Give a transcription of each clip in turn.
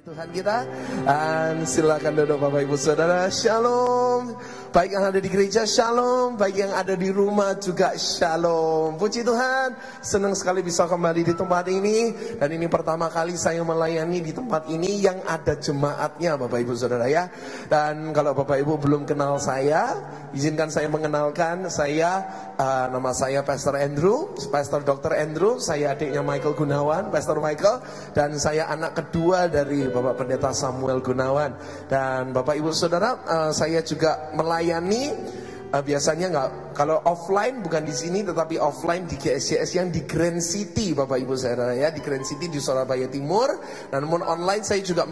Tuhan kita, dan silakan duduk Bapak Ibu Saudara. Shalom. Baik yang ada di gereja, shalom. Baik yang ada di rumah juga, shalom. Puji Tuhan, senang sekali bisa kembali di tempat ini. Dan ini pertama kali saya melayani di tempat ini yang ada jemaatnya Bapak Ibu Saudara ya. Dan kalau Bapak Ibu belum kenal saya, izinkan saya mengenalkan. Nama saya Pastor Andrew, Pastor Dr. Andrew. Saya adiknya Michael Gunawan, Pastor Michael. Dan saya anak kedua dari Bapak Pendeta Samuel Gunawan. Dan Bapak Ibu Saudara, saya juga melayani biasanya nggak, kalau offline bukan di sini tetapi offline di GSCS yang di Grand City Bapak Ibu Saudara ya, di Grand City di Surabaya Timur. Dan namun online saya juga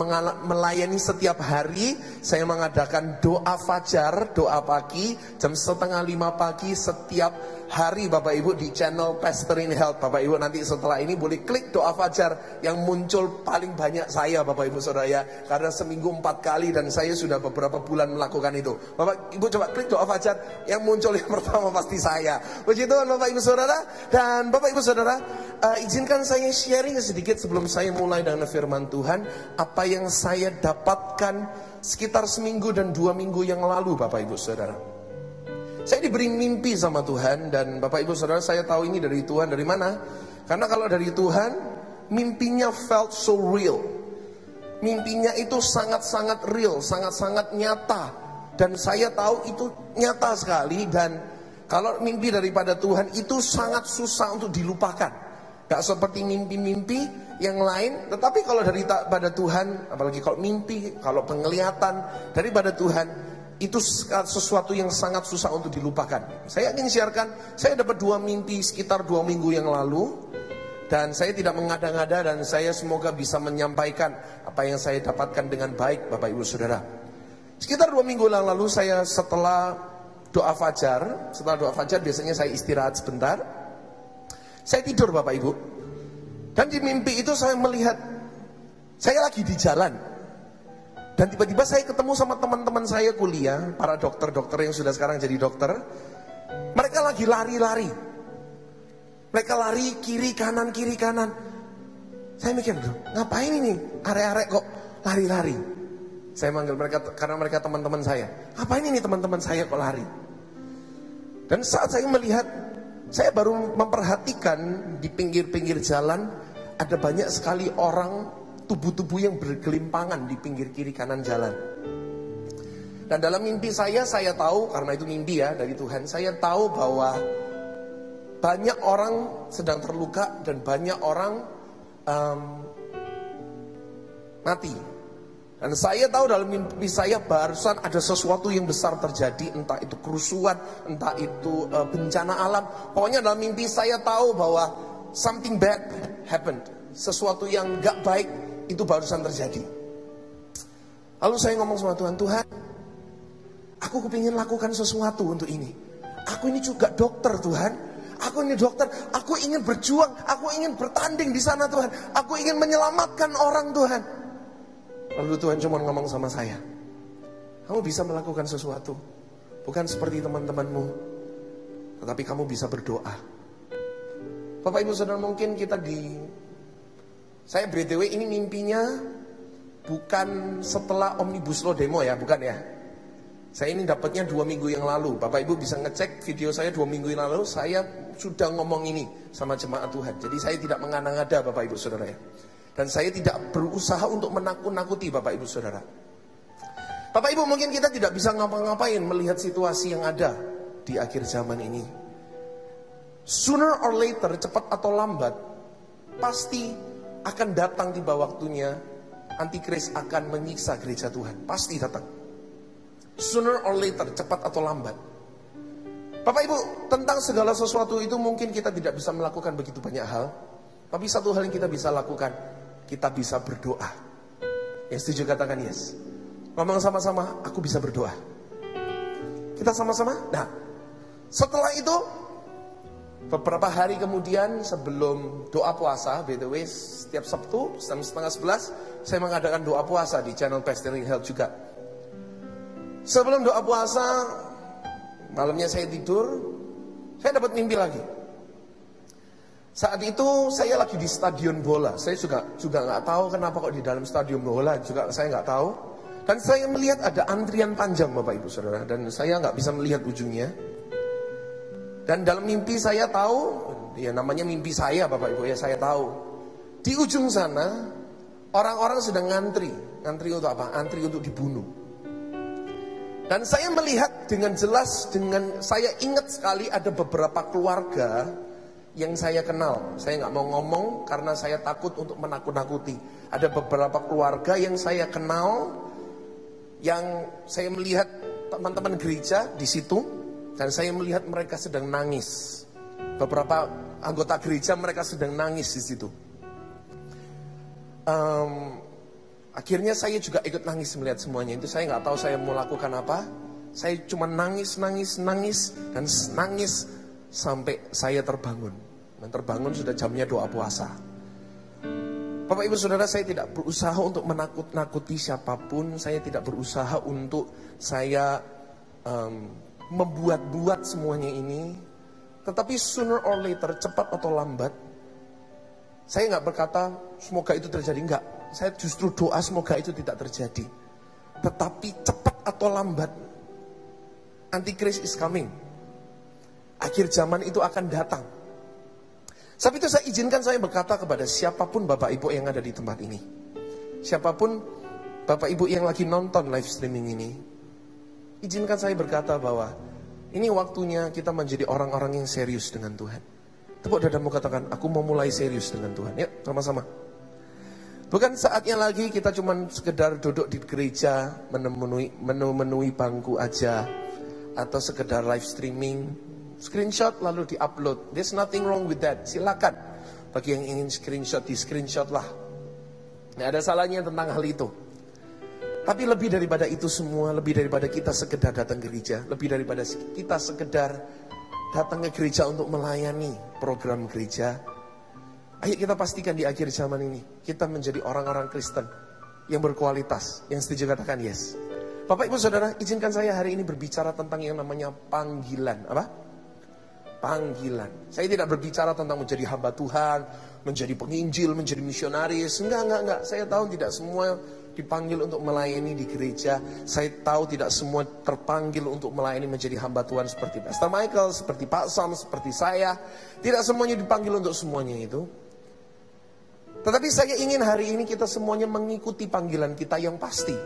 melayani setiap hari. Saya mengadakan doa fajar, doa pagi jam 4:30 pagi setiap hari Bapak Ibu di channel Pastor in Health. Bapak Ibu nanti setelah ini boleh klik doa fajar yang muncul paling banyak saya Bapak Ibu Saudara ya, karena seminggu 4 kali dan saya sudah beberapa bulan melakukan itu. Bapak Ibu coba klik doa fajar, yang muncul yang pertama pasti saya. Puji Tuhan Bapak Ibu Saudara. Dan Bapak Ibu Saudara, izinkan saya sharing sedikit sebelum saya mulai dengan firman Tuhan. Apa yang saya dapatkan sekitar seminggu dan 2 minggu yang lalu Bapak Ibu Saudara. Saya diberi mimpi sama Tuhan. Dan Bapak Ibu Saudara, saya tahu ini dari Tuhan. Dari mana? Karena kalau dari Tuhan, mimpinya felt so real. Mimpinya itu sangat-sangat real, sangat-sangat nyata. Dan saya tahu itu nyata sekali. Dan kalau mimpi daripada Tuhan itu sangat susah untuk dilupakan. Gak seperti mimpi-mimpi yang lain. Tetapi kalau daripada Tuhan, apalagi kalau mimpi, kalau penglihatan daripada Tuhan, itu sesuatu yang sangat susah untuk dilupakan. Saya ingin siarkan, saya dapat 2 mimpi sekitar 2 minggu yang lalu. Dan saya tidak mengada-ngada, dan saya semoga bisa menyampaikan apa yang saya dapatkan dengan baik Bapak Ibu Saudara. Sekitar 2 minggu yang lalu saya setelah doa fajar biasanya saya istirahat sebentar. Saya tidur Bapak Ibu. Dan di mimpi itu saya melihat saya lagi di jalan. Dan tiba-tiba saya ketemu sama teman-teman saya kuliah, para dokter-dokter yang sudah sekarang jadi dokter. Mereka lagi lari-lari. Mereka lari kiri kanan. Saya mikir, ngapain ini arek-arek kok lari-lari? Saya manggil mereka karena mereka teman-teman saya. Ngapain ini teman-teman saya kok lari? Dan saat saya melihat, saya baru memperhatikan di pinggir-pinggir jalan ada banyak sekali orang, tubuh-tubuh yang bergelimpangan di pinggir kiri kanan jalan. Dan dalam mimpi saya tahu, karena itu mimpi ya dari Tuhan, saya tahu bahwa banyak orang sedang terluka dan banyak orang mati. Dan saya tahu dalam mimpi saya barusan ada sesuatu yang besar terjadi, entah itu kerusuhan, entah itu bencana alam. Pokoknya dalam mimpi saya tahu bahwa something bad happened. Sesuatu yang gak baik itu barusan terjadi. Lalu saya ngomong sama Tuhan, Tuhan, aku kepingin lakukan sesuatu untuk ini. Aku ini juga dokter Tuhan. Aku ini dokter, aku ingin berjuang, aku ingin bertanding di sana Tuhan. Aku ingin menyelamatkan orang Tuhan. Lalu Tuhan cuma ngomong sama saya, kamu bisa melakukan sesuatu. Bukan seperti teman-temanmu, tetapi kamu bisa berdoa. Bapak Ibu Saudara, mungkin saya BTW ini mimpinya bukan setelah Omnibus Law demo ya, bukan ya. Saya ini dapatnya 2 minggu yang lalu. Bapak Ibu bisa ngecek video saya 2 minggu yang lalu. Saya sudah ngomong ini sama jemaat Tuhan. Jadi saya tidak mengada-ngada Bapak Ibu Saudara ya. Dan saya tidak berusaha untuk menakut-nakuti Bapak Ibu Saudara. Bapak Ibu, mungkin kita tidak bisa ngapa-ngapain melihat situasi yang ada di akhir zaman ini. Sooner or later, cepat atau lambat, pasti akan datang tiba waktunya Antikris akan menyiksa gereja Tuhan. Pasti datang. Sooner or later, cepat atau lambat. Bapak Ibu, tentang segala sesuatu itu mungkin kita tidak bisa melakukan begitu banyak hal. Tapi satu hal yang kita bisa lakukan, kita bisa berdoa. Yang setuju katakan yes. Ngomong sama-sama, aku bisa berdoa. Kita sama-sama. Nah, setelah itu beberapa hari kemudian sebelum doa puasa, BTW setiap Sabtu jam 10:30 saya mengadakan doa puasa di channel Pastor in Health juga. Sebelum doa puasa, malamnya saya tidur, saya dapat mimpi lagi. Saat itu saya lagi di stadion bola. Saya juga nggak tahu kenapa kok di dalam stadion bola, juga saya nggak tahu. Dan saya melihat ada antrian panjang Bapak Ibu Saudara, dan saya nggak bisa melihat ujungnya. Dan dalam mimpi saya tahu, ya namanya mimpi saya Bapak Ibu ya, saya tahu di ujung sana orang-orang sedang ngantri untuk apa? Antri untuk dibunuh. Dan saya melihat dengan jelas, saya ingat sekali ada beberapa keluarga yang saya kenal. Saya nggak mau ngomong karena saya takut untuk menakut-nakuti. Ada beberapa keluarga yang saya kenal, yang saya melihat teman-teman gereja di situ, dan saya melihat mereka sedang nangis. Beberapa anggota gereja mereka sedang nangis di situ. Akhirnya saya juga ikut nangis melihat semuanya itu. Saya nggak tahu saya mau lakukan apa. Saya cuma nangis dan nangis sampai saya terbangun. Dan terbangun sudah jamnya doa puasa. Bapak Ibu Saudara, saya tidak berusaha untuk menakut-nakuti siapapun. Saya tidak berusaha untuk saya membuat-buat semuanya ini. Tetapi sooner or later, cepat atau lambat, saya nggak berkata semoga itu terjadi, enggak. Saya justru doa semoga itu tidak terjadi. Tetapi cepat atau lambat, Antichrist is coming. Akhir zaman itu akan datang. Sebab itu saya izinkan saya berkata kepada siapapun Bapak Ibu yang ada di tempat ini. Siapapun Bapak Ibu yang lagi nonton live streaming ini. Izinkan saya berkata bahwa ini waktunya kita menjadi orang-orang yang serius dengan Tuhan. Tepuk dadamu, katakan, aku mau mulai serius dengan Tuhan. Yuk, sama-sama. Bukan saatnya lagi kita cuma sekedar duduk di gereja, memenuhi bangku aja, atau sekedar live streaming, screenshot lalu di-upload. There's nothing wrong with that. Silakan. Bagi yang ingin screenshot, di-screenshot lah. Nggak ada salahnya tentang hal itu. Tapi lebih daripada itu semua, lebih daripada kita sekedar datang ke gereja, lebih daripada kita sekedar datang ke gereja untuk melayani program gereja, ayo kita pastikan di akhir zaman ini kita menjadi orang-orang Kristen yang berkualitas. Yang setuju katakan yes. Bapak Ibu Saudara, izinkan saya hari ini berbicara tentang yang namanya panggilan. Apa? Panggilan. Saya tidak berbicara tentang menjadi hamba Tuhan, menjadi penginjil, menjadi misionaris. Enggak. Saya tahu tidak semua dipanggil untuk melayani di gereja. Saya tahu tidak semua terpanggil untuk melayani menjadi hamba Tuhan seperti Pastor Michael, seperti Pak Sam, seperti saya. Tidak semuanya dipanggil untuk semuanya itu. Tetapi saya ingin hari ini kita semuanya mengikuti panggilan kita yang pasti.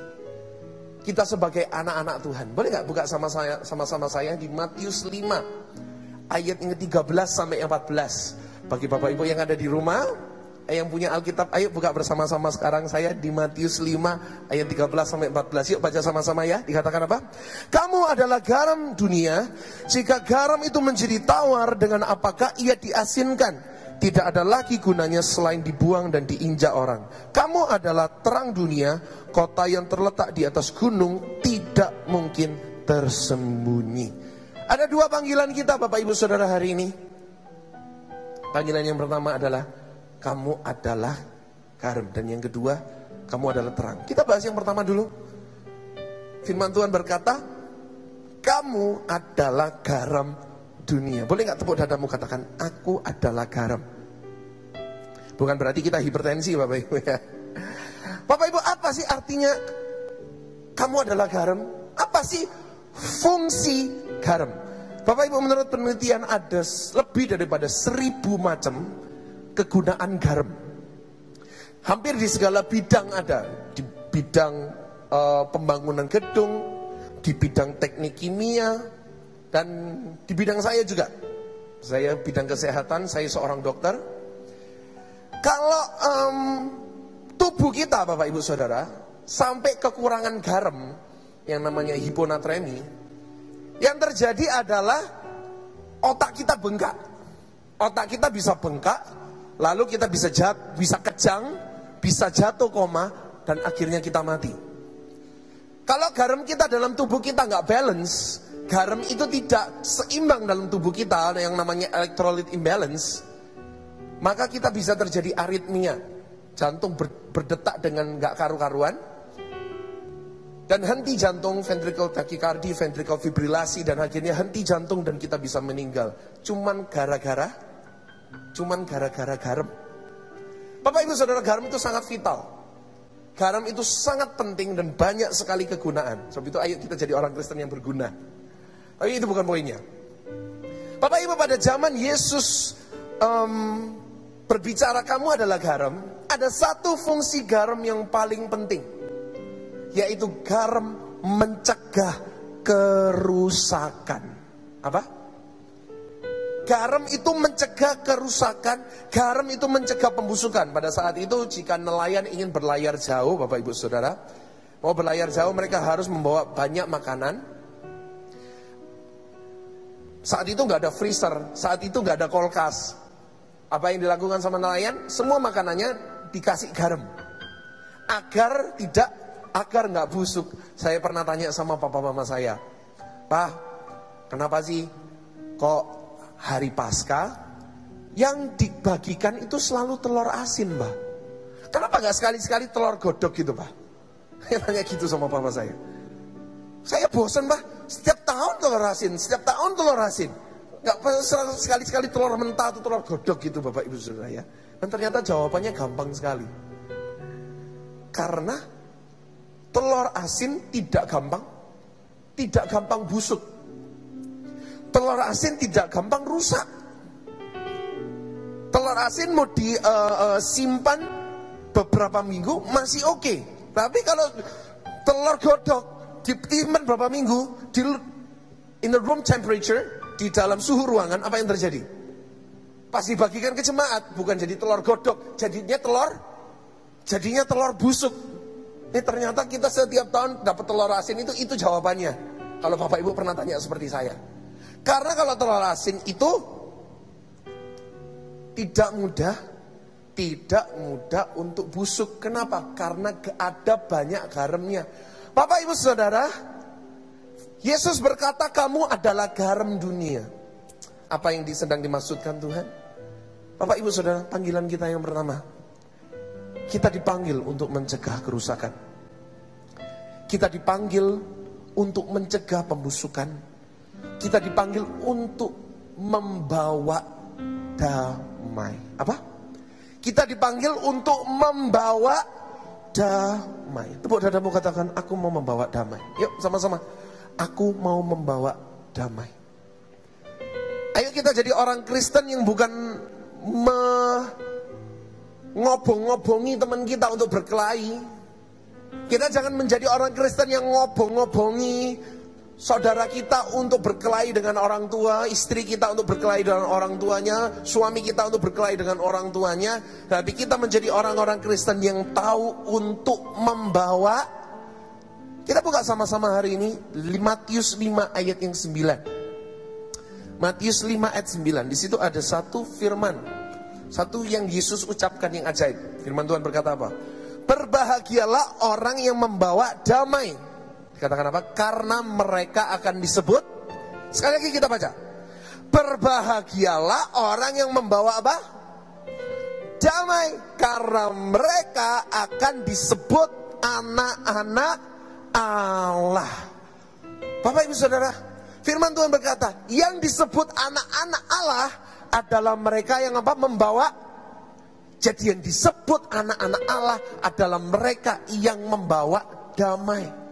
Kita sebagai anak-anak Tuhan. Boleh gak buka sama-sama saya di Matius 5 ayat yang ke-13 sampai 14. Bagi Bapak Ibu yang ada di rumah, yang punya Alkitab, ayo buka bersama-sama sekarang saya di Matius 5 ayat 13 sampai 14. Yuk baca sama-sama ya. Dikatakan apa? Kamu adalah garam dunia. Jika garam itu menjadi tawar, dengan apakah ia diasinkan? Tidak ada lagi gunanya selain dibuang dan diinjak orang. Kamu adalah terang dunia. Kota yang terletak di atas gunung tidak mungkin tersembunyi. Ada dua panggilan kita Bapak Ibu Saudara hari ini. Panggilan yang pertama adalah kamu adalah garam, dan yang kedua kamu adalah terang. Kita bahas yang pertama dulu. Firman Tuhan berkata, kamu adalah garam dunia. Boleh gak tepuk dadamu katakan, aku adalah garam. Bukan berarti kita hipertensi Bapak Ibu ya. Bapak Ibu, apa sih artinya kamu adalah garam? Apa sih fungsi garam? Bapak Ibu, menurut penelitian ada lebih daripada 1000 macam kegunaan garam. Hampir di segala bidang ada. Di bidang pembangunan gedung, di bidang teknik kimia, dan di bidang saya juga. Saya bidang kesehatan, saya seorang dokter. Kalau tubuh kita Bapak Ibu Saudara sampai kekurangan garam yang namanya hiponatremi, yang terjadi adalah otak kita bengkak. Otak kita bisa bengkak, lalu kita bisa kejang, bisa jatuh koma, dan akhirnya kita mati. Kalau garam kita dalam tubuh kita nggak balance, garam itu tidak seimbang dalam tubuh kita, yang namanya electrolyte imbalance, maka kita bisa terjadi aritmia, jantung berdetak dengan nggak karu-karuan, dan henti jantung, ventricle tachycardia, ventricle fibrilasi, dan akhirnya henti jantung dan kita bisa meninggal. Cuman gara-gara cuman gara-gara garam. Bapak Ibu Saudara, garam itu sangat vital. Garam itu sangat penting dan banyak sekali kegunaan. Sebab itu ayo kita jadi orang Kristen yang berguna. Tapi itu bukan poinnya. Bapak Ibu, pada zaman Yesus berbicara kamu adalah garam, ada satu fungsi garam yang paling penting, yaitu garam mencegah kerusakan. Apa? Garam itu mencegah kerusakan, garam itu mencegah pembusukan. Pada saat itu jika nelayan ingin berlayar jauh, Bapak Ibu Saudara, mau berlayar jauh mereka harus membawa banyak makanan. Saat itu nggak ada freezer, saat itu nggak ada kulkas. Apa yang dilakukan sama nelayan? Semua makanannya dikasih garam, agar nggak busuk. Saya pernah tanya sama papa mama saya, Pak, kenapa sih kok hari Paskah yang dibagikan itu selalu telur asin, Mbak? Kenapa nggak sekali-sekali telur godok gitu, Pak? Saya tanya gitu sama papa saya. Saya bosan, Mbak. Setiap tahun telur asin, setiap tahun telur asin. Nggak sekali-sekali telur mentah atau telur godok gitu, Bapak Ibu Saudara ya. Dan ternyata jawabannya gampang sekali. Karena telur asin tidak gampang busuk. Telur asin tidak gampang rusak. Telur asin mau disimpan beberapa minggu masih oke. Tapi kalau telur godok disimpan beberapa minggu in the room temperature, di dalam suhu ruangan, apa yang terjadi? Pas dibagikan ke jemaat, bukan jadi telur godok, jadinya telur busuk. Ini ternyata kita setiap tahun dapat telur asin itu jawabannya. Kalau Bapak Ibu pernah tanya seperti saya. Karena kalau telur asin itu tidak mudah untuk busuk. Kenapa? Karena ada banyak garamnya. Bapak Ibu Saudara, Yesus berkata kamu adalah garam dunia. Apa yang sedang dimaksudkan Tuhan? Bapak Ibu Saudara, panggilan kita yang pertama, kita dipanggil untuk mencegah kerusakan. Kita dipanggil untuk mencegah pembusukan. Kita dipanggil untuk membawa damai. Apa? Kita dipanggil untuk membawa damai. Tepuk dadamu, katakan, aku mau membawa damai. Yuk sama-sama. Aku mau membawa damai. Ayo kita jadi orang Kristen yang bukan ngobong-ngobongi teman kita untuk berkelahi. Kita jangan menjadi orang Kristen yang ngobong-ngobongi saudara kita untuk berkelahi dengan orang tua, istri kita untuk berkelahi dengan orang tuanya, suami kita untuk berkelahi dengan orang tuanya. Tapi kita menjadi orang-orang Kristen yang tahu untuk membawa. Kita buka sama-sama hari ini Matius 5 ayat yang 9. Matius 5 ayat 9. Di situ ada satu firman, satu yang Yesus ucapkan yang ajaib. Firman Tuhan berkata apa? Berbahagialah orang yang membawa damai. Dikatakan apa? Karena mereka akan disebut. Sekali lagi kita baca. Berbahagialah orang yang membawa apa? Damai. Karena mereka akan disebut anak-anak Allah. Bapak Ibu Saudara, firman Tuhan berkata, yang disebut anak-anak Allah adalah mereka yang apa? Membawa. Jadi yang disebut anak-anak Allah adalah mereka yang membawa damai.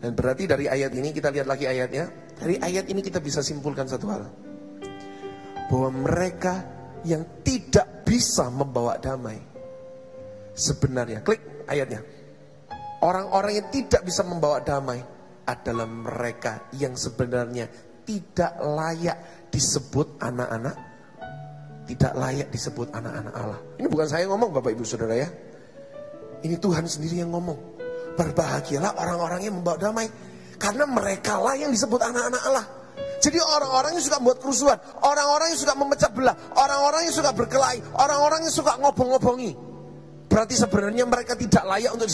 Dan berarti dari ayat ini, kita lihat lagi ayatnya. Dari ayat ini kita bisa simpulkan satu hal. Bahwa mereka yang tidak bisa membawa damai, sebenarnya, klik ayatnya, orang-orang yang tidak bisa membawa damai adalah mereka yang sebenarnya tidak layak disebut anak-anak, tidak layak disebut anak-anak Allah. Ini bukan saya ngomong, Bapak Ibu Saudara ya. Ini Tuhan sendiri yang ngomong. Berbahagialah orang-orang yang membawa damai, karena mereka lah yang disebut anak-anak Allah. Jadi orang-orang yang suka membuat kerusuhan, orang-orang yang suka memecah belah, orang-orang yang suka berkelahi, orang-orang yang suka ngobong-ngobongi, berarti sebenarnya mereka tidak layak untuk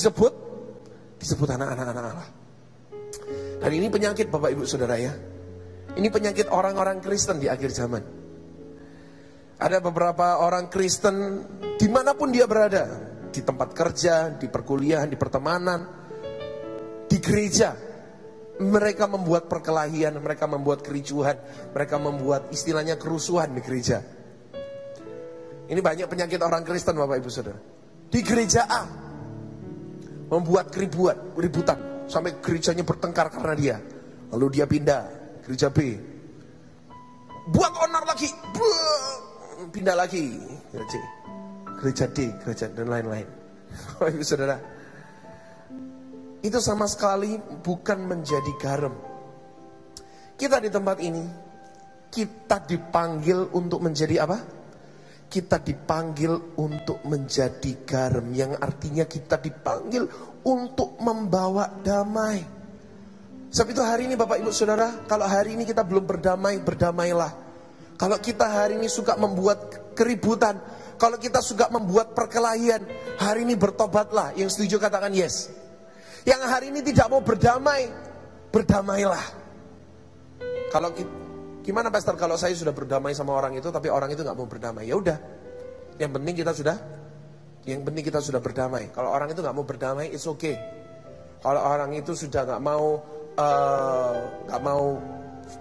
disebut anak-anak Allah. Dan ini penyakit Bapak Ibu Saudara ya. Ini penyakit orang-orang Kristen di akhir zaman. Ada beberapa orang Kristen dimanapun dia berada, di tempat kerja, di perkuliahan, di pertemanan, di gereja, Mereka membuat perkelahian, mereka membuat kericuhan, mereka membuat istilahnya kerusuhan di gereja. Ini banyak penyakit orang Kristen Bapak Ibu Saudara. Di gereja A membuat keributan sampai gerejanya bertengkar karena dia. Lalu dia pindah gereja B, buat onar lagi, pindah lagi gereja D, gereja dan lain-lain. Bapak Ibu Saudara, itu sama sekali bukan menjadi garam. Kita di tempat ini, kita dipanggil untuk menjadi apa? Kita dipanggil untuk menjadi garam, yang artinya kita dipanggil untuk membawa damai. Sebab itu hari ini Bapak Ibu Saudara, kalau hari ini kita belum berdamai, berdamailah. Kalau kita hari ini suka membuat keributan, kalau kita suka membuat perkelahian, hari ini bertobatlah. Yang setuju katakan yes. Yang hari ini tidak mau berdamai, berdamailah. Kalau gimana Pastor kalau saya sudah berdamai sama orang itu tapi orang itu nggak mau berdamai? Ya udah, yang penting kita sudah berdamai. Kalau orang itu nggak mau berdamai, it's okay. Kalau orang itu sudah nggak mau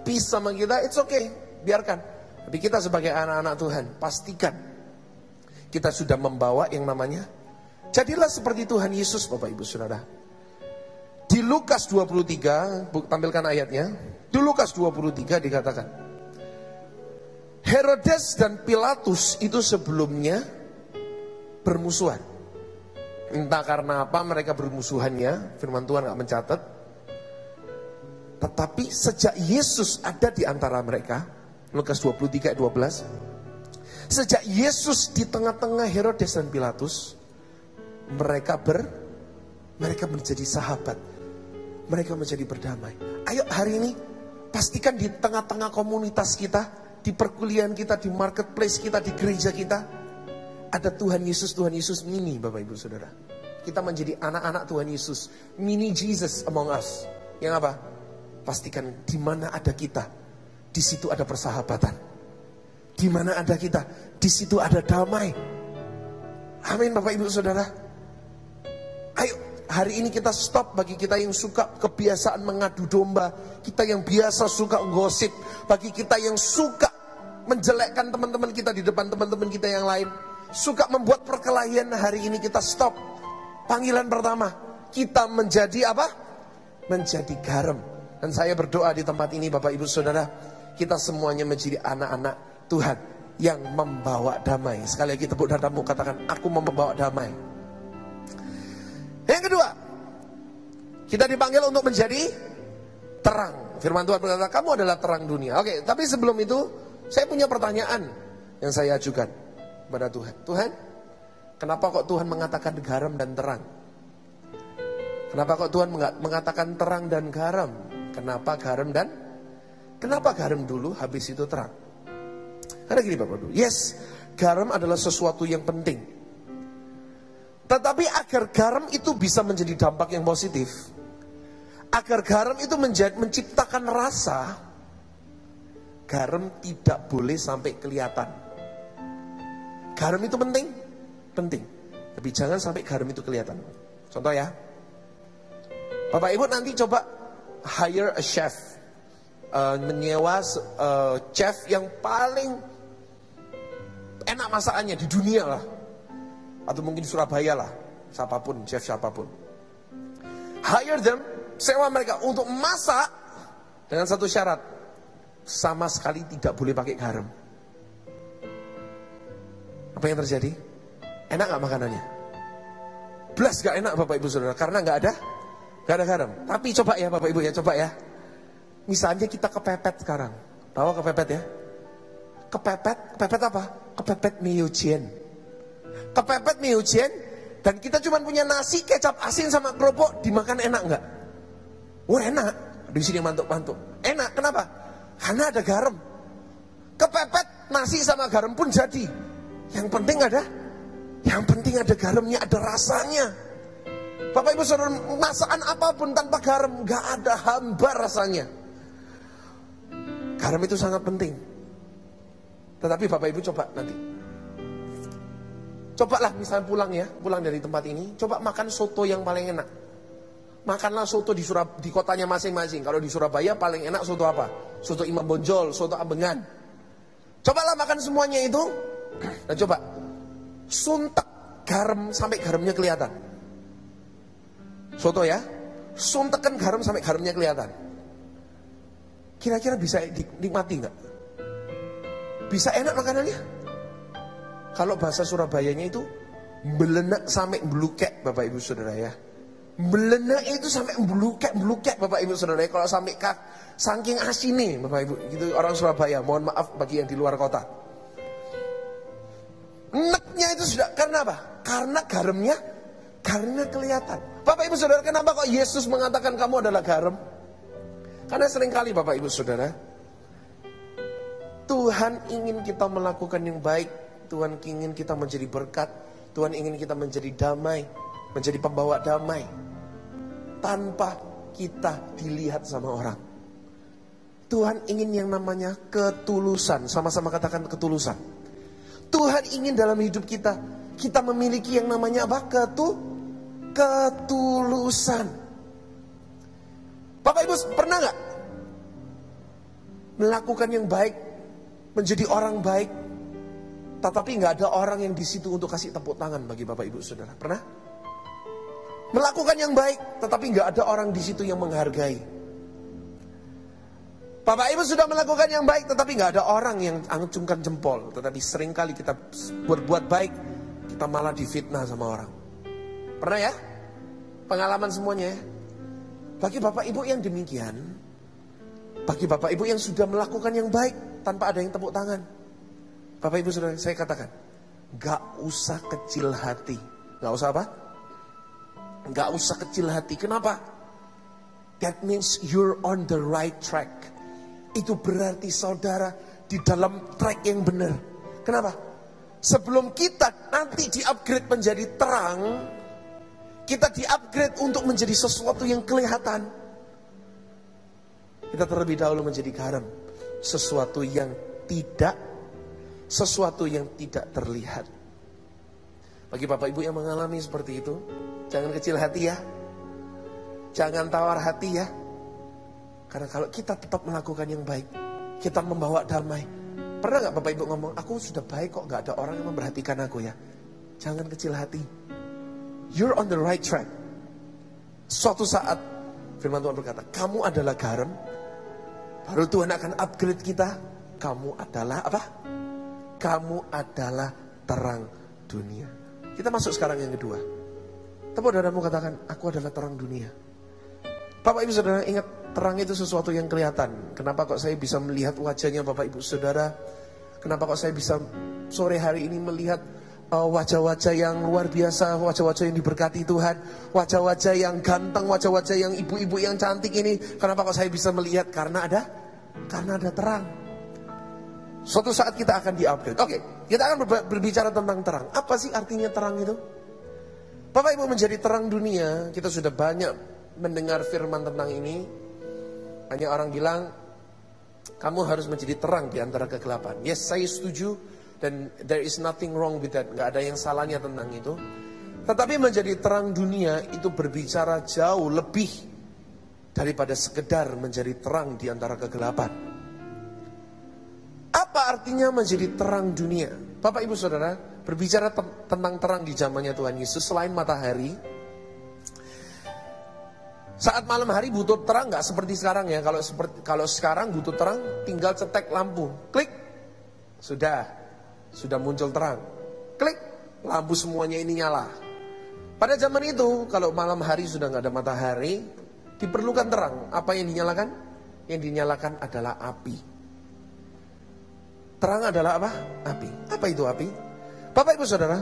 peace sama kita, it's okay, biarkan. Tapi kita sebagai anak-anak Tuhan, pastikan kita sudah membawa yang namanya, jadilah seperti Tuhan Yesus Bapak Ibu Saudara. Di Lukas 23, tampilkan ayatnya. Di Lukas 23 dikatakan, Herodes dan Pilatus itu sebelumnya bermusuhan. Entah karena apa mereka bermusuhannya, firman Tuhan gak mencatat. Tetapi sejak Yesus ada di antara mereka, Lukas 23 ayat 12, sejak Yesus di tengah-tengah Herodes dan Pilatus, mereka menjadi sahabat. Mereka menjadi berdamai. Ayo hari ini pastikan di tengah-tengah komunitas kita, di perkuliahan kita, di marketplace kita, di gereja kita, ada Tuhan Yesus mini Bapak Ibu Saudara. Kita menjadi anak-anak Tuhan Yesus, mini Jesus among us. Yang apa? Pastikan di mana ada kita, di situ ada persahabatan. Di mana ada kita, di situ ada damai. Amin Bapak Ibu Saudara. Ayo hari ini kita stop bagi kita yang suka kebiasaan mengadu domba, kita yang biasa suka gosip, bagi kita yang suka menjelekkan teman-teman kita di depan teman-teman kita yang lain, suka membuat perkelahian, hari ini kita stop. Panggilan pertama, kita menjadi apa? Menjadi garam. Dan saya berdoa di tempat ini Bapak Ibu Saudara, kita semuanya menjadi anak-anak Tuhan yang membawa damai. Sekali lagi tepuk dadamu, katakan, aku mau membawa damai. Yang kedua, kita dipanggil untuk menjadi terang. Firman Tuhan berkata, kamu adalah terang dunia. Oke, tapi sebelum itu, saya punya pertanyaan yang saya ajukan kepada Tuhan. Tuhan, kenapa kok Tuhan mengatakan garam dan terang? Kenapa kok Tuhan mengatakan terang dan garam? Kenapa garam dulu, habis itu terang? Karena gini Bapak Ibu, yes, garam adalah sesuatu yang penting. Tetapi agar garam itu bisa menjadi dampak yang positif, agar garam itu menciptakan rasa, garam tidak boleh sampai kelihatan. Garam itu penting, tapi jangan sampai garam itu kelihatan. Contoh ya, Bapak Ibu nanti coba hire a chef, menyewa chef yang paling enak masakannya di dunia lah. Atau mungkin Surabaya lah, siapapun, chef siapapun. Hire them, sewa mereka untuk masak dengan satu syarat, sama sekali tidak boleh pakai garam. Apa yang terjadi? Enak gak makanannya? Belas gak enak Bapak Ibu Saudara, karena gak ada garam. Tapi coba ya Bapak Ibu ya, coba ya. Misalnya kita kepepet sekarang, tahu kepepet ya? Kepepet apa? Kepepet mie ujian. Kepepet mie ujian, dan kita cuma punya nasi, kecap asin sama kerupuk, dimakan enak nggak? Wah enak, di sini mantuk-mantuk. Enak, kenapa? Karena ada garam. Kepepet nasi sama garam pun jadi. Yang penting ada garamnya, ada rasanya. Bapak Ibu Saudara, masakan apapun tanpa garam nggak ada, hambar rasanya. Garam itu sangat penting. Tetapi Bapak Ibu coba nanti, cobalah misalnya pulang dari tempat ini, coba makan soto yang paling enak. makanlah soto di kotanya masing-masing. Kalau di Surabaya paling enak soto apa? Soto Imam Bonjol, soto Abengan. Cobalah makan semuanya itu. Nah coba, suntak garam sampai garamnya kelihatan. Soto ya, suntekan garam sampai garamnya kelihatan. Kira-kira bisa dinikmati nggak? Bisa enak makanannya? Kalau bahasa Surabayanya itu belenak sampai belukek, Bapak Ibu Saudara ya. Belenak itu sampai belukek Bapak Ibu Saudara ya. Kalau sampai saking asinnya Bapak Ibu, gitu orang Surabaya. Mohon maaf bagi yang di luar kota. Neknya itu sudah, karena apa? Karena garamnya kelihatan. Bapak Ibu Saudara, kenapa kok Yesus mengatakan kamu adalah garam? Karena seringkali Bapak Ibu Saudara, Tuhan ingin kita melakukan yang baik. Tuhan ingin kita menjadi berkat. Tuhan ingin kita menjadi damai, menjadi pembawa damai, tanpa kita dilihat sama orang. Tuhan ingin yang namanya ketulusan. Sama-sama katakan ketulusan. Tuhan ingin dalam hidup kita memiliki yang namanya apa? Ketulusan. Bapak Ibu pernah gak melakukan yang baik, menjadi orang baik, tetapi gak ada orang yang di situ untuk kasih tepuk tangan bagi Bapak Ibu Saudara? Pernah? Melakukan yang baik, tetapi gak ada orang di situ yang menghargai. Bapak Ibu sudah melakukan yang baik, tetapi gak ada orang yang angcungkan jempol. Tetapi seringkali kita berbuat baik, kita malah difitnah sama orang. Pernah ya? Pengalaman semuanya ya? Bagi Bapak Ibu yang demikian, bagi Bapak Ibu yang sudah melakukan yang baik tanpa ada yang tepuk tangan, Bapak Ibu Saudara, saya katakan, gak usah kecil hati. Gak usah apa? Gak usah kecil hati. Kenapa? That means you're on the right track. Itu berarti saudara di dalam track yang benar. Kenapa? Sebelum kita nanti di-upgrade menjadi terang, kita di-upgrade untuk menjadi sesuatu yang kelihatan. Kita terlebih dahulu menjadi garam. Sesuatu yang tidak terlihat. Bagi Bapak Ibu yang mengalami seperti itu, jangan kecil hati ya. Jangan tawar hati ya. Karena kalau kita tetap melakukan yang baik, kita membawa damai. Pernah gak Bapak Ibu ngomong, aku sudah baik kok, gak ada orang yang memperhatikan aku ya. Jangan kecil hati. You're on the right track. Suatu saat firman Tuhan berkata, kamu adalah garam. Baru Tuhan akan upgrade kita. Kamu adalah apa? Kamu adalah terang dunia. Kita masuk sekarang yang kedua. Tepuk dadamu katakan, aku adalah terang dunia. Bapak Ibu Saudara ingat, terang itu sesuatu yang kelihatan. Kenapa kok saya bisa melihat wajahnya Bapak Ibu Saudara? Kenapa kok saya bisa sore hari ini melihat wajah-wajah yang luar biasa, wajah-wajah yang diberkati Tuhan, wajah-wajah yang ganteng, wajah-wajah yang ibu-ibu yang cantik ini? Kenapa kok saya bisa melihat? Karena ada terang. Suatu saat kita akan di-upgrade. Oke, kita akan berbicara tentang terang. Apa sih artinya terang itu? Bapak Ibu menjadi terang dunia, kita sudah banyak mendengar firman tentang ini. Banyak orang bilang, kamu harus menjadi terang di antara kegelapan. Yes, saya setuju. Dan there is nothing wrong with that. Gak ada yang salahnya tentang itu. Tetapi menjadi terang dunia itu berbicara jauh lebih daripada sekedar menjadi terang di antara kegelapan. Apa artinya menjadi terang dunia? Bapak Ibu Saudara, berbicara tentang terang di zamannya Tuhan Yesus, selain matahari, saat malam hari butuh terang gak seperti sekarang ya. Kalau sekarang butuh terang, tinggal cetek lampu, klik, sudah muncul terang. Klik, lampu semuanya ini nyala. Pada zaman itu, kalau malam hari sudah gak ada matahari, diperlukan terang. Apa yang dinyalakan? Yang dinyalakan adalah api. Terang adalah apa? Api. Apa itu api? Bapak Ibu Saudara,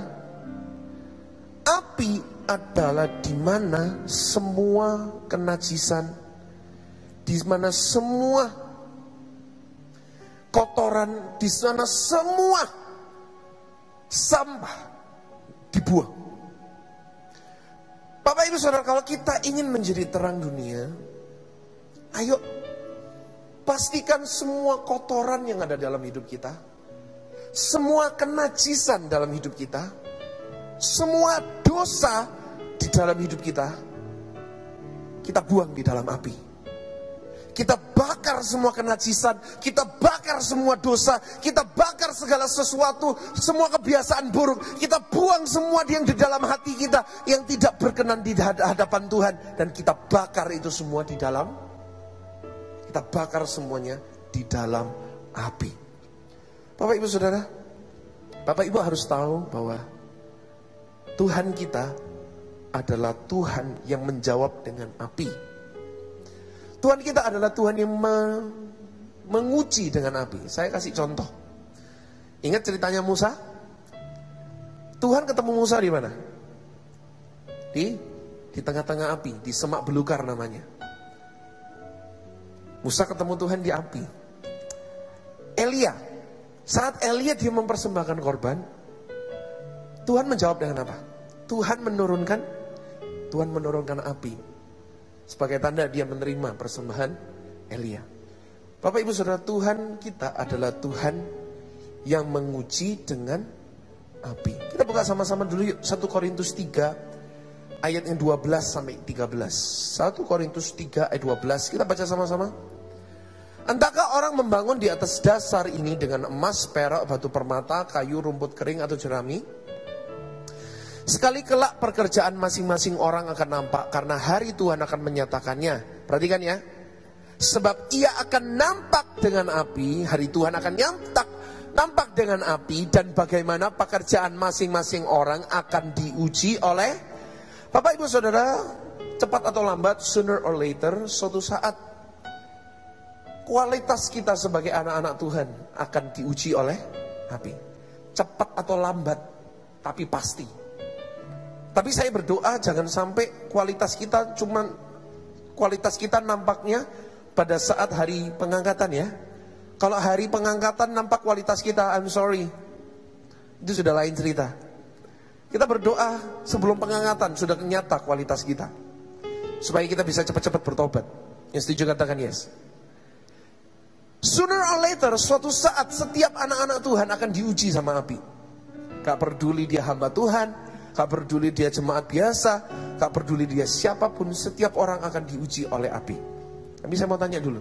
api adalah di mana semua kenajisan, di mana semua kotoran, di sana semua sampah dibuang. Bapak Ibu Saudara, kalau kita ingin menjadi terang dunia, ayo pastikan semua kotoran yang ada dalam hidup kita, semua kenajisan dalam hidup kita, semua dosa di dalam hidup kita kita buang di dalam api. Kita bakar semua kenajisan, kita bakar semua dosa, kita bakar segala sesuatu, semua kebiasaan buruk. Kita buang semua yang di dalam hati kita yang tidak berkenan di hadapan Tuhan. Dan kita bakar itu semua di dalam, kita bakar semuanya di dalam api. Bapak Ibu Saudara, Bapak Ibu harus tahu bahwa Tuhan kita adalah Tuhan yang menjawab dengan api. Tuhan kita adalah Tuhan yang menguji dengan api. Saya kasih contoh. Ingat ceritanya Musa? Tuhan ketemu Musa di mana? Di tengah-tengah api, di semak belukar namanya. Musa ketemu Tuhan di api. Elia, saat Elia dia mempersembahkan korban, Tuhan menjawab dengan apa? Tuhan menurunkan api. Sebagai tanda dia menerima persembahan Elia. Bapak Ibu Saudara, Tuhan kita adalah Tuhan yang menguji dengan api. Kita buka sama-sama dulu yuk 1 Korintus 3 ayat yang 12 sampai 13. 1 Korintus 3 ayat 12. Kita baca sama-sama. Entahkah orang membangun di atas dasar ini dengan emas, perak, batu permata, kayu, rumput kering atau jerami? Sekali kelak pekerjaan masing-masing orang akan nampak, karena hari Tuhan akan menyatakannya. Perhatikan ya. Sebab ia akan nampak dengan api, hari Tuhan akan nampak dengan api, dan bagaimana pekerjaan masing-masing orang akan diuji oleh Bapak Ibu Saudara. Cepat atau lambat, sooner or later, suatu saat kualitas kita sebagai anak-anak Tuhan akan diuji oleh api. Cepat atau lambat, tapi pasti. Tapi saya berdoa jangan sampai kualitas kita nampaknya pada saat hari pengangkatan ya. Kalau hari pengangkatan nampak kualitas kita, I'm sorry, itu sudah lain cerita. Kita berdoa sebelum pengangkatan sudah nyata kualitas kita, supaya kita bisa cepat-cepat bertobat. Yang setuju katakan yes. Sooner or later, suatu saat setiap anak-anak Tuhan akan diuji sama api. Gak peduli dia hamba Tuhan, gak peduli dia jemaat biasa, gak peduli dia siapapun, setiap orang akan diuji oleh api. Tapi saya mau tanya dulu,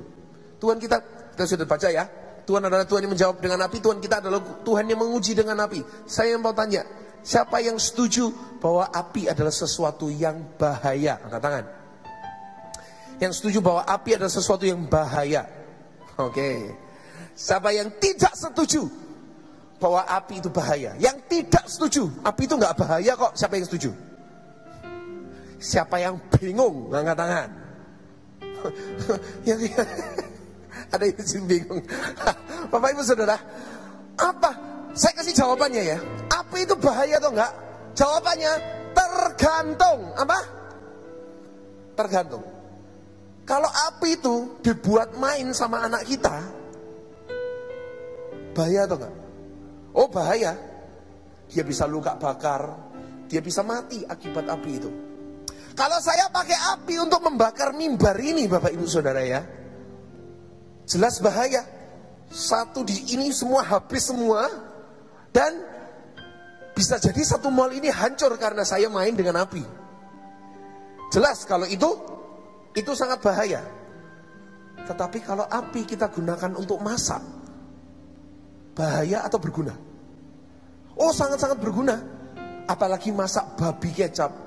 Tuhan kita sudah baca ya, Tuhan adalah Tuhan yang menjawab dengan api, Tuhan kita adalah Tuhan yang menguji dengan api. Saya mau tanya, siapa yang setuju bahwa api adalah sesuatu yang bahaya? Angkat tangan. Yang setuju bahwa api adalah sesuatu yang bahaya? Oke. Siapa yang tidak setuju bahwa api itu bahaya? Yang tidak setuju, api itu nggak bahaya kok. Siapa yang setuju? Siapa yang bingung? Angkat tangan. Ada yang bingung. Bapak Ibu Saudara, apa? Saya kasih jawabannya ya. Api itu bahaya atau enggak? Jawabannya tergantung. Apa? Tergantung. Kalau api itu dibuat main sama anak kita, bahaya atau enggak? Oh bahaya. Dia bisa luka bakar, dia bisa mati akibat api itu. Kalau saya pakai api untuk membakar mimbar ini Bapak Ibu Saudara ya, jelas bahaya. Satu di ini semua habis semua. Dan bisa jadi satu mall ini hancur karena saya main dengan api. Jelas kalau itu sangat bahaya. Tetapi kalau api kita gunakan untuk masak, bahaya atau berguna? Oh sangat-sangat berguna. Apalagi masak babi kecap.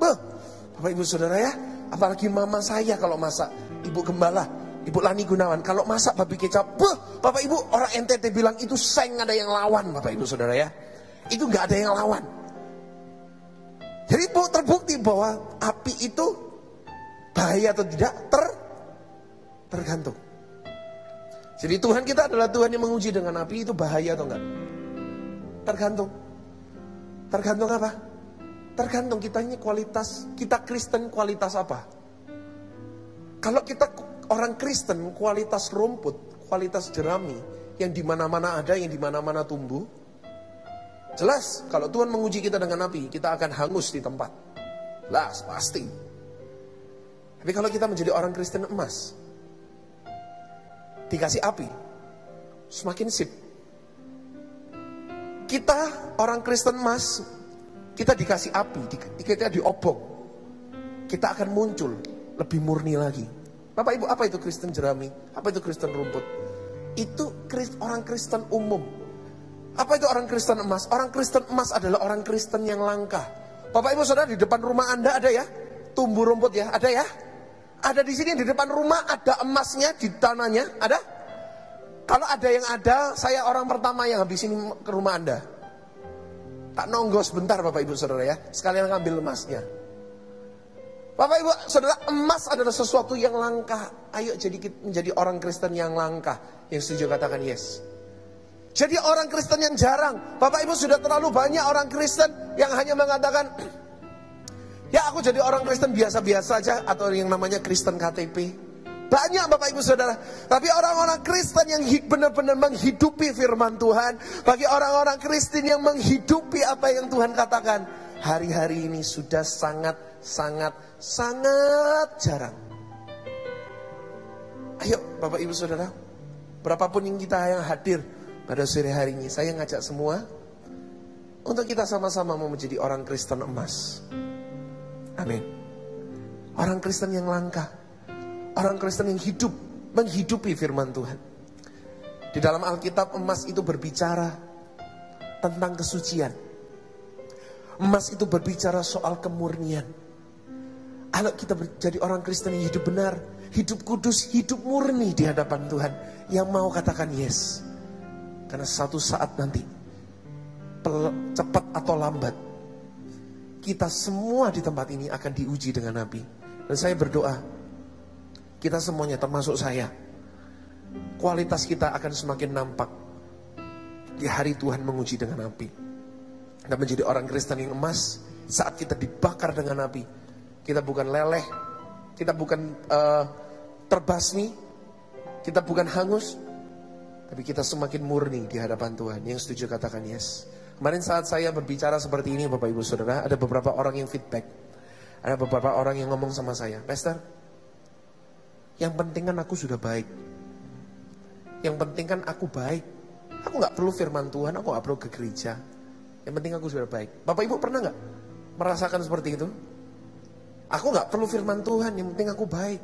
Bapak Ibu Saudara ya, apalagi mama saya kalau masak, Ibu Gembala, Ibu Lani Gunawan, kalau masak babi kecap, Bapak Ibu, orang NTT bilang itu seng ada yang lawan, Bapak Ibu Saudara ya. Itu gak ada yang lawan. Jadi terbukti bahwa api itu bahaya atau tidak, tergantung. Jadi Tuhan kita adalah Tuhan yang menguji dengan api, itu bahaya atau enggak? Tergantung. Tergantung apa? Tergantung kita ini kualitas, kita Kristen kualitas apa? Kalau kita orang Kristen kualitas rumput, kualitas jerami, yang di mana-mana ada, yang di mana-mana tumbuh, jelas kalau Tuhan menguji kita dengan api, kita akan hangus di tempat. Jelas, pasti. Tapi kalau kita menjadi orang Kristen emas, dikasih api, semakin sip. Kita orang Kristen emas, kita dikasih api, kita diobok, kita akan muncul, lebih murni lagi. Bapak Ibu, apa itu Kristen jerami? Apa itu Kristen rumput? Itu orang Kristen umum. Apa itu orang Kristen emas? Orang Kristen emas adalah orang Kristen yang langka. Bapak Ibu Saudara, di depan rumah Anda ada ya tumbuh rumput ya? Ada ya? Ada di sini di depan rumah, ada emasnya di tanahnya, ada? Kalau ada yang ada, saya orang pertama yang habisin ke rumah Anda. Tak nonggo sebentar Bapak Ibu Saudara ya, sekalian ngambil emasnya. Bapak Ibu Saudara, emas adalah sesuatu yang langka. Ayo menjadi orang Kristen yang langka. Yang setuju katakan yes. Jadi orang Kristen yang jarang. Bapak Ibu, sudah terlalu banyak orang Kristen yang hanya mengatakan, ya aku jadi orang Kristen biasa-biasa saja, atau yang namanya Kristen KTP. Banyak Bapak Ibu Saudara. Tapi orang-orang Kristen yang benar-benar menghidupi firman Tuhan, bagi orang-orang Kristen yang menghidupi apa yang Tuhan katakan, hari-hari ini sudah sangat jarang. Ayo Bapak Ibu Saudara, berapapun yang kita yang hadir pada sore hari ini, saya ngajak semua untuk kita sama-sama mau menjadi orang Kristen emas. Amin. Orang Kristen yang langka, orang Kristen yang menghidupi firman Tuhan. Di dalam Alkitab, emas itu berbicara tentang kesucian. Emas itu berbicara soal kemurnian. Kalau kita menjadi orang Kristen yang hidup benar, hidup kudus, hidup murni di hadapan Tuhan, yang mau katakan yes. Karena satu saat nanti, cepat atau lambat, kita semua di tempat ini akan diuji dengan api. Dan saya berdoa, kita semuanya termasuk saya, kualitas kita akan semakin nampak di hari Tuhan menguji dengan api. Dan menjadi orang Kristen yang emas, saat kita dibakar dengan api, kita bukan leleh, kita bukan terbasmi, kita bukan hangus, tapi kita semakin murni di hadapan Tuhan. Yang setuju katakan yes. Kemarin saat saya berbicara seperti ini Bapak Ibu Saudara, ada beberapa orang yang feedback. Ada beberapa orang yang ngomong sama saya, Pastor, yang penting kan aku sudah baik. Yang penting kan aku baik. Aku gak perlu firman Tuhan, aku gak perlu ke gereja. Yang penting aku sudah baik. Bapak Ibu pernah gak merasakan seperti itu? Aku gak perlu firman Tuhan, yang penting aku baik.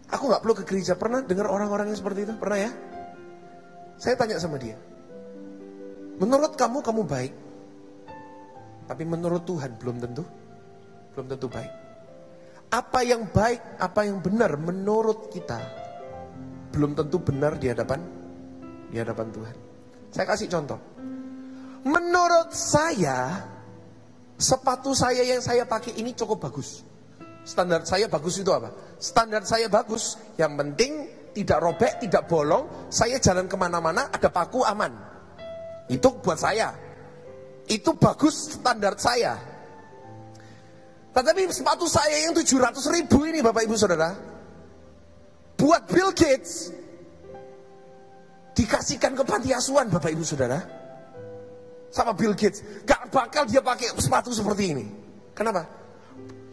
Aku gak perlu ke gereja. Pernah dengar orang-orang yang seperti itu? Pernah ya? Saya tanya sama dia, menurut kamu baik, tapi menurut Tuhan belum tentu baik. Apa yang baik, apa yang benar menurut kita, belum tentu benar di hadapan Tuhan. Saya kasih contoh. Menurut saya, sepatu saya yang saya pakai ini cukup bagus. Standar saya bagus itu apa? Standar saya bagus, yang penting tidak robek, tidak bolong, saya jalan kemana-mana ada paku aman. Itu buat saya, itu bagus standar saya. Tetapi sepatu saya yang 700.000 ini Bapak Ibu Saudara, buat Bill Gates dikasihkan ke panti asuhan Bapak Ibu Saudara. Sama Bill Gates, gak bakal dia pakai sepatu seperti ini. Kenapa?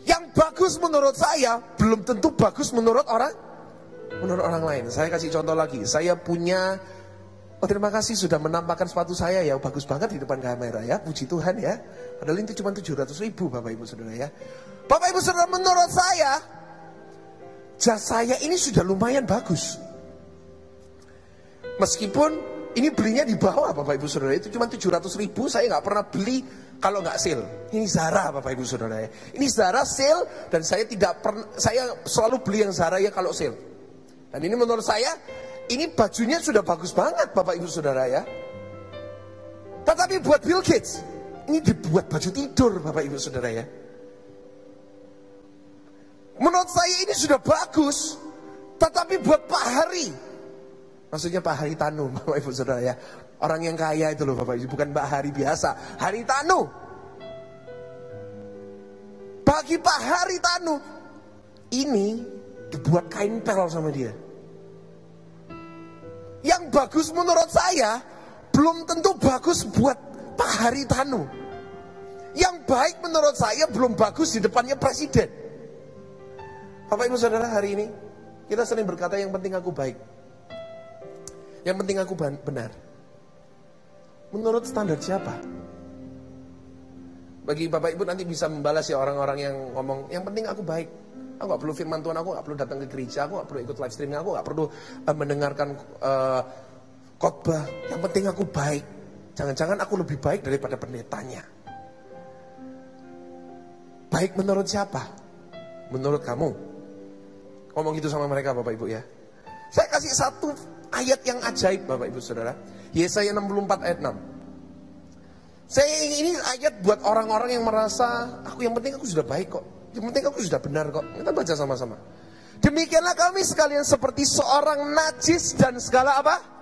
Yang bagus menurut saya belum tentu bagus menurut orang lain. Saya kasih contoh lagi. Saya punya, terima kasih sudah menampakkan sepatu saya ya, bagus banget di depan kamera ya, puji Tuhan ya. Padahal itu cuma 700.000 Bapak Ibu Saudara ya. Bapak Ibu Saudara, menurut saya jas saya ini sudah lumayan bagus. Meskipun ini belinya di bawah Bapak Ibu Saudara, itu cuma 700.000, saya nggak pernah beli kalau nggak sale. Ini Zara Bapak Ibu Saudara ya. Ini Zara sale, dan saya selalu beli yang Zara ya kalau sale. Dan ini menurut saya, ini bajunya sudah bagus banget Bapak Ibu Saudara ya. Tetapi buat Bill Gates, ini dibuat baju tidur Bapak Ibu Saudara ya. Menurut saya ini sudah bagus, tetapi buat Pak Hari, maksudnya Pak Hari Tanu Bapak Ibu Saudara ya, orang yang kaya itu loh Bapak Ibu, bukan Pak Hari biasa, Hari Tanu. Bagi Pak Hari Tanu, ini dibuat kain pel sama dia. Yang bagus menurut saya belum tentu bagus buat Pak Hari Tanu. Yang baik menurut saya belum bagus di depannya presiden. Bapak Ibu Saudara, hari ini kita sering berkata yang penting aku baik, yang penting aku benar. Menurut standar siapa? Bagi Bapak Ibu nanti bisa membalas ya orang-orang yang ngomong yang penting aku baik. Aku nggak perlu firman Tuhan, aku nggak perlu datang ke gereja, aku nggak perlu ikut live streaming, aku nggak perlu mendengarkan khotbah. Yang penting aku baik. Jangan-jangan aku lebih baik daripada pendetanya. Baik menurut siapa? Menurut kamu? Ngomong gitu sama mereka Bapak Ibu ya. Saya kasih satu ayat yang ajaib Bapak Ibu Saudara. Yesaya 64 ayat 6. Saya ini ayat buat orang-orang yang merasa, yang penting aku sudah baik kok. Yang penting aku sudah benar kok. Kita baca sama-sama. Demikianlah kami sekalian seperti seorang najis dan segala apa?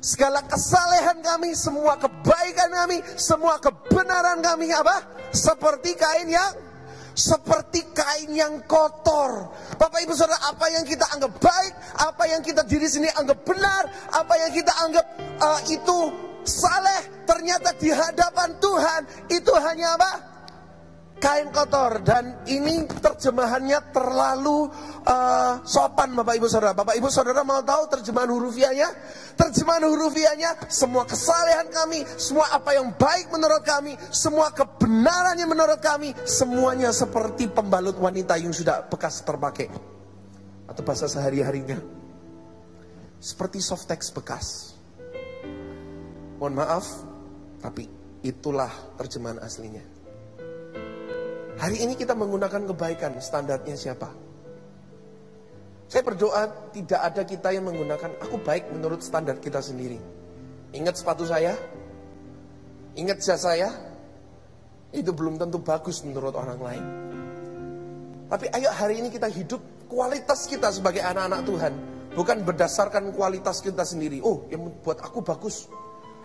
Segala kesalehan kami, semua kebaikan kami, semua kebenaran kami apa? Seperti kain yang kotor. Bapak Ibu Saudara, apa yang kita anggap baik, apa yang kita diri sendiri anggap benar, apa yang kita anggap itu saleh, ternyata di hadapan Tuhan itu hanya apa? Kain kotor. Dan ini terjemahannya terlalu sopan Bapak Ibu Saudara. Bapak Ibu Saudara mau tahu terjemahan hurufiahnya? Terjemahan hurufiahnya, semua kesalehan kami, semua apa yang baik menurut kami, semua kebenarannya menurut kami, semuanya seperti pembalut wanita yang sudah bekas terpakai. Atau bahasa sehari-harinya, seperti softex bekas. Mohon maaf, tapi itulah terjemahan aslinya. Hari ini kita menggunakan kebaikan, standarnya siapa? Saya berdoa tidak ada kita yang menggunakan aku baik menurut standar kita sendiri. Ingat sepatu saya? Ingat jas saya? Itu belum tentu bagus menurut orang lain. Tapi ayo hari ini kita hidup kualitas kita sebagai anak-anak Tuhan. Bukan berdasarkan kualitas kita sendiri. Oh, yang buat aku bagus.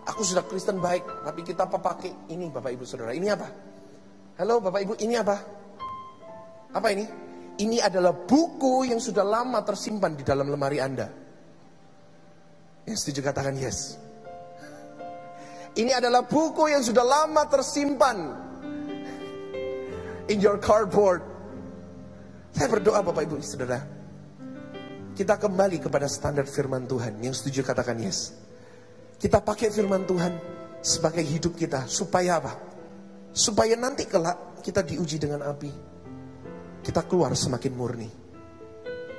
Aku sudah Kristen baik. Tapi kita pakai ini Bapak Ibu Saudara. Ini apa? Halo Bapak Ibu, ini apa? Apa ini? Ini adalah buku yang sudah lama tersimpan di dalam lemari Anda. Yang setuju katakan yes. Ini adalah buku yang sudah lama tersimpan in your cardboard. Saya berdoa Bapak Ibu Saudara, kita kembali kepada standar firman Tuhan. Yang setuju katakan yes. Kita pakai firman Tuhan sebagai hidup kita. Supaya apa? Supaya nanti kelak kita diuji dengan api, kita keluar semakin murni.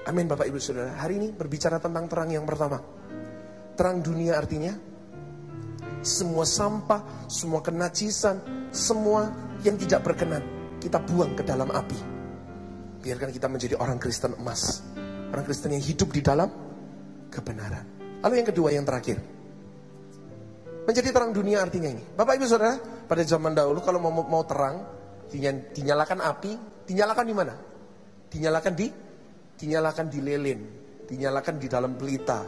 Amin Bapak Ibu Saudara. Hari ini berbicara tentang terang yang pertama. Terang dunia artinya semua sampah, semua kenajisan, semua yang tidak berkenan kita buang ke dalam api. Biarkan kita menjadi orang Kristen emas, orang Kristen yang hidup di dalam kebenaran. Lalu yang kedua, yang terakhir, menjadi terang dunia artinya ini. Bapak Ibu Saudara, pada zaman dahulu kalau mau terang, dinyalakan api, dinyalakan di mana? Dinyalakan di lilin, dinyalakan di dalam pelita.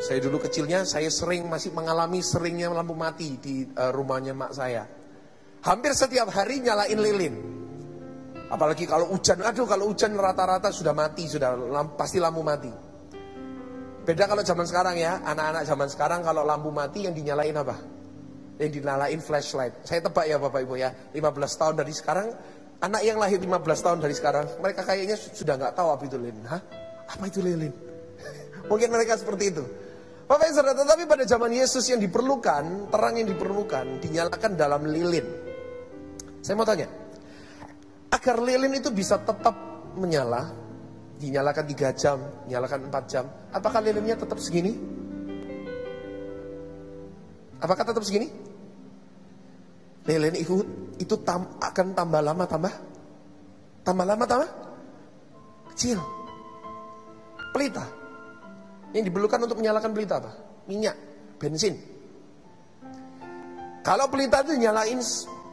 Saya dulu kecilnya, saya masih mengalami seringnya lampu mati di rumahnya mak saya. Hampir setiap hari nyalain lilin. Apalagi kalau hujan, kalau hujan rata-rata sudah mati, pasti lampu mati. Beda kalau zaman sekarang ya, anak-anak zaman sekarang kalau lampu mati yang dinyalain apa? Yang dinyalain flashlight. Saya tebak ya Bapak Ibu ya, 15 tahun dari sekarang, anak yang lahir 15 tahun dari sekarang, mereka kayaknya sudah nggak tahu apa itu lilin. Hah? Apa itu lilin? Mungkin mereka seperti itu. Bapak Ibu Saudara, tetapi pada zaman Yesus yang diperlukan, terang yang diperlukan, dinyalakan dalam lilin. Saya mau tanya, agar lilin itu bisa tetap menyala, dinyalakan 3 jam, dinyalakan 4 jam, apakah lilinnya tetap segini? Apakah tetap segini? Lilin itu akan tambah lama tambah kecil. Pelita yang diperlukan untuk menyalakan pelita apa? Minyak, bensin. Kalau pelita itu nyalain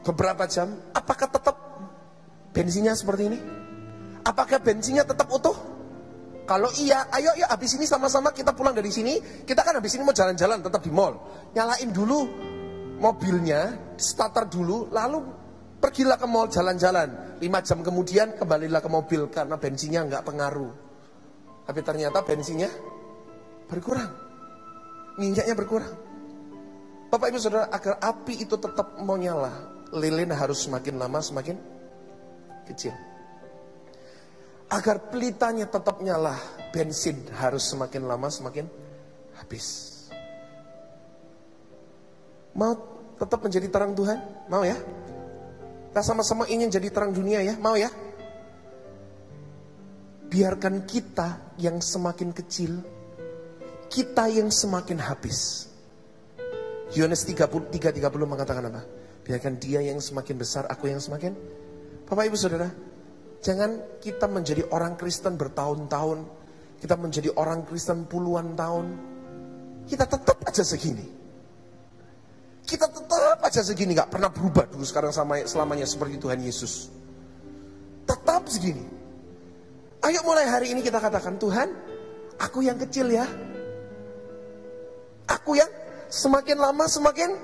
beberapa jam, apakah tetap bensinnya seperti ini? Apakah bensinnya tetap utuh? Kalau iya, ayo habis ini sama-sama kita pulang dari sini. Kita kan habis ini mau jalan-jalan tetap di mall. Nyalain dulu mobilnya, starter dulu, lalu pergilah ke mall jalan-jalan. 5 jam kemudian kembalilah ke mobil karena bensinnya nggak pengaruh. Tapi ternyata bensinnya berkurang, minyaknya berkurang. Bapak Ibu Saudara, agar api itu tetap mau nyala, lilin harus semakin lama semakin kecil. Agar pelitanya tetap nyala, bensin harus semakin lama semakin habis. Mau tetap menjadi terang Tuhan? Mau ya? Kita sama-sama ingin jadi terang dunia ya? Mau ya? biarkan kita yang semakin kecil, kita yang semakin habis. Yohanes 3:30 mengatakan apa? Biarkan dia yang semakin besar, aku yang semakin. Bapak Ibu Saudara, jangan kita menjadi orang Kristen bertahun-tahun, kita menjadi orang Kristen puluhan tahun, kita tetap aja segini. Kita tetap aja segini, gak pernah berubah dulu sekarang selamanya seperti Tuhan Yesus. Tetap segini. Ayo mulai hari ini kita katakan, Tuhan, aku yang kecil ya. Aku yang semakin lama semakin.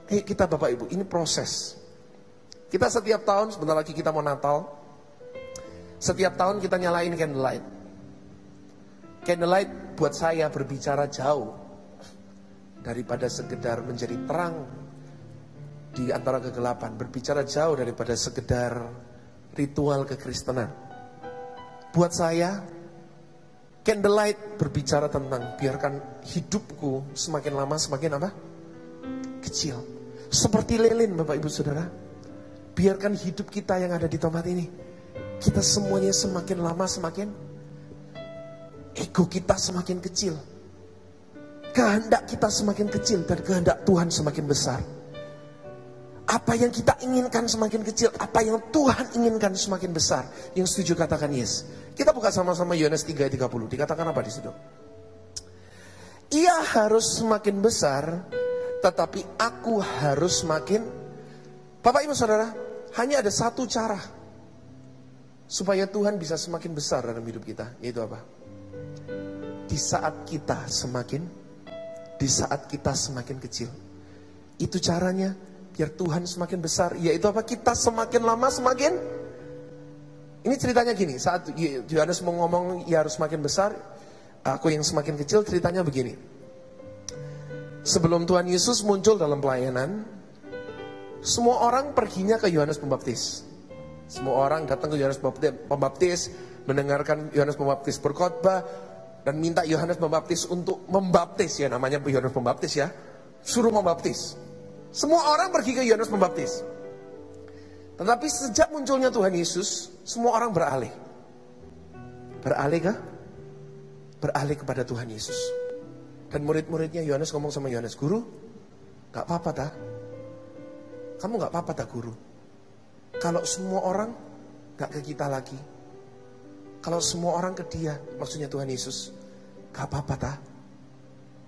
Kita Bapak Ibu, ini proses. Kita setiap tahun, sebentar lagi kita mau Natal. Setiap tahun kita nyalain candlelight. Candlelight buat saya berbicara jauh daripada sekedar menjadi terang di antara kegelapan, berbicara jauh daripada sekedar ritual kekristenan. Buat saya, candlelight berbicara tentang biarkan hidupku semakin lama semakin apa? Kecil. Seperti lilin Bapak Ibu Saudara. Biarkan hidup kita yang ada di tempat ini, kita semuanya semakin lama semakin, ego kita semakin kecil, kehendak kita semakin kecil, dan kehendak Tuhan semakin besar. Apa yang kita inginkan semakin kecil, apa yang Tuhan inginkan semakin besar. Yang setuju katakan yes. Kita buka sama-sama Yohanes 3:30. Dikatakan apa di situ? Ia harus semakin besar, tetapi aku harus semakin. Bapak Ibu Saudara, hanya ada satu cara supaya Tuhan bisa semakin besar dalam hidup kita, yaitu apa? Di saat kita semakin kecil. Itu caranya biar Tuhan semakin besar, yaitu apa? Kita semakin lama semakin. Ini ceritanya gini, saat Yohanes mau ngomong ia harus semakin besar, aku yang semakin kecil, ceritanya begini. Sebelum Tuhan Yesus muncul dalam pelayanan, semua orang perginya ke Yohanes Pembaptis. Semua orang datang ke Yohanes Pembaptis, mendengarkan Yohanes Pembaptis berkhotbah, dan minta Yohanes Pembaptis untuk membaptis, ya namanya Yohanes Pembaptis ya, suruh membaptis. Semua orang pergi ke Yohanes Pembaptis. Tetapi sejak munculnya Tuhan Yesus, semua orang beralih. Beralih kepada Tuhan Yesus. Dan murid-muridnya Yohanes ngomong sama Yohanes, Guru, gak apa-apa tak? Kamu gak apa-apa tak Guru? Kalau semua orang gak ke kita lagi, kalau semua orang ke dia, maksudnya Tuhan Yesus, gak apa-apa tak?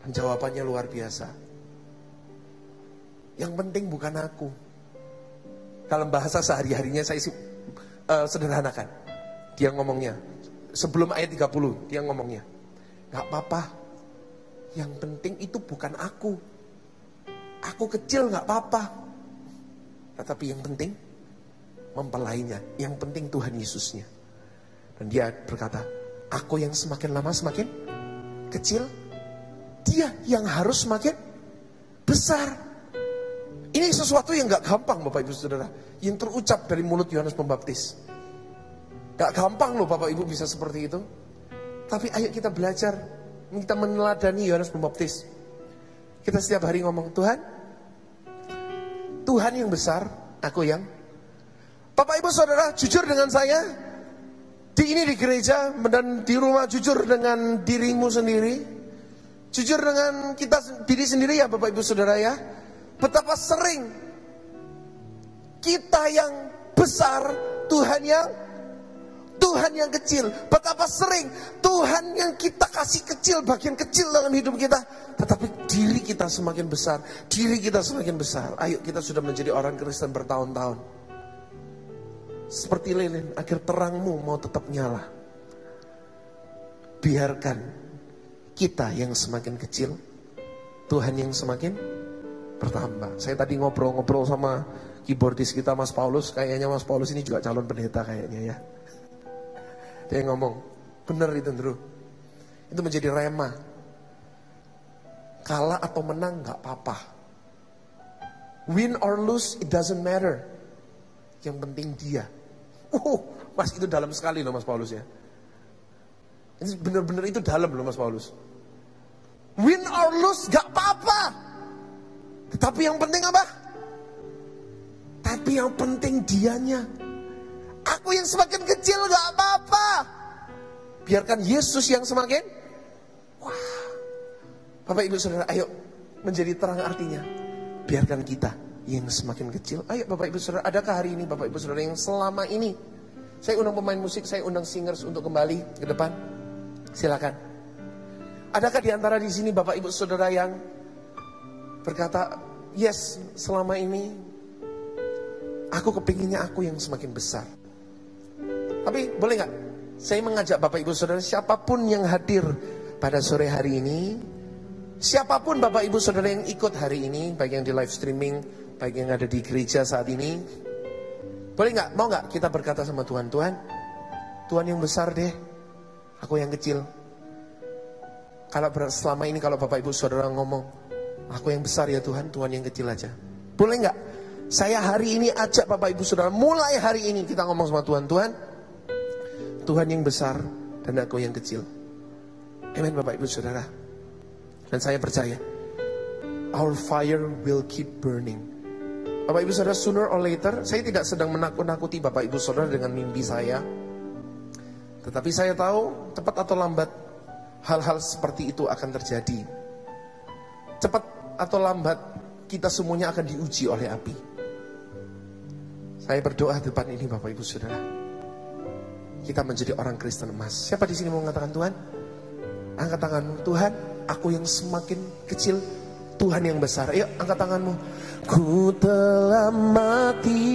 Dan jawabannya luar biasa. Yang penting bukan aku. Dalam bahasa sehari-harinya saya sederhanakan. Dia ngomongnya, sebelum ayat 30, dia ngomongnya, gak apa-apa. Yang penting itu bukan aku. Aku kecil gak apa-apa. Tetapi yang penting mempelainya. Yang penting Tuhan Yesusnya. Dan dia berkata, aku yang semakin lama semakin kecil, dia yang harus semakin besar. Ini sesuatu yang gak gampang Bapak Ibu Saudara, yang terucap dari mulut Yohanes Pembaptis. Gak gampang loh Bapak Ibu bisa seperti itu. Tapi ayo kita belajar, kita meneladani Yohanes Pembaptis. Kita setiap hari ngomong, Tuhan yang besar, aku yang. Bapak Ibu Saudara, jujur dengan saya, di gereja dan di rumah, jujur dengan dirimu sendiri, jujur dengan diri sendiri ya Bapak Ibu Saudara ya. Betapa sering kita yang besar, Tuhan yang kecil. Betapa sering Tuhan yang kita kasih kecil, bagian kecil dalam hidup kita, tetapi diri kita semakin besar, diri kita semakin besar. Ayo kita sudah menjadi orang Kristen bertahun-tahun. Seperti lilin, agar terangmu mau tetap nyala. Biarkan kita yang semakin kecil, Tuhan yang semakin bertambah. Saya tadi ngobrol-ngobrol sama keyboardis kita Mas Paulus. Kayaknya Mas Paulus ini juga calon pendeta kayaknya ya. Dia ngomong, bener itu Ndru. Itu menjadi rema. Kalah atau menang gak apa-apa. Win or lose, it doesn't matter. Yang penting dia. Mas itu dalam sekali loh Mas Paulus ya. Ini bener-bener itu dalam loh Mas Paulus. Win or lose gak apa-apa. Tetapi yang penting apa? Tapi yang penting dianya. Aku yang semakin kecil gak apa-apa. biarkan Yesus yang semakin. Wah, Bapak Ibu Saudara, ayo menjadi terang artinya. Biarkan kita yang semakin kecil. Ayo Bapak Ibu Saudara, adakah hari ini Bapak Ibu Saudara yang selama ini, saya undang pemain musik, saya undang singers untuk kembali ke depan. Silakan. Adakah di antara di sini Bapak Ibu Saudara yang berkata, yes, selama ini aku kepinginnya aku yang semakin besar. Tapi boleh gak saya mengajak Bapak Ibu Saudara, siapapun yang hadir pada sore hari ini, siapapun Bapak Ibu Saudara yang ikut hari ini, baik yang di live streaming, baik yang ada di gereja saat ini, boleh gak, mau gak kita berkata sama Tuhan, Tuhan yang besar deh, aku yang kecil. Kalau selama ini kalau Bapak Ibu Saudara ngomong, aku yang besar ya Tuhan, Tuhan yang kecil aja. Boleh gak saya hari ini ajak Bapak Ibu Saudara, mulai hari ini kita ngomong sama Tuhan yang besar dan aku yang kecil. Amin Bapak Ibu Saudara. Dan saya percaya our fire will keep burning. Bapak Ibu Saudara, sooner or later, saya tidak sedang menakut-nakuti Bapak Ibu Saudara dengan mimpi saya. Tetapi saya tahu cepat atau lambat hal-hal seperti itu akan terjadi. Cepat atau lambat kita semuanya akan diuji oleh api. Saya berdoa depan ini Bapak Ibu Saudara, kita menjadi orang Kristen emas. Siapa di sini mau mengatakan Tuhan? Angkat tanganmu. Tuhan, aku yang semakin kecil, Tuhan yang besar. Ayo angkat tanganmu. Ku telah mati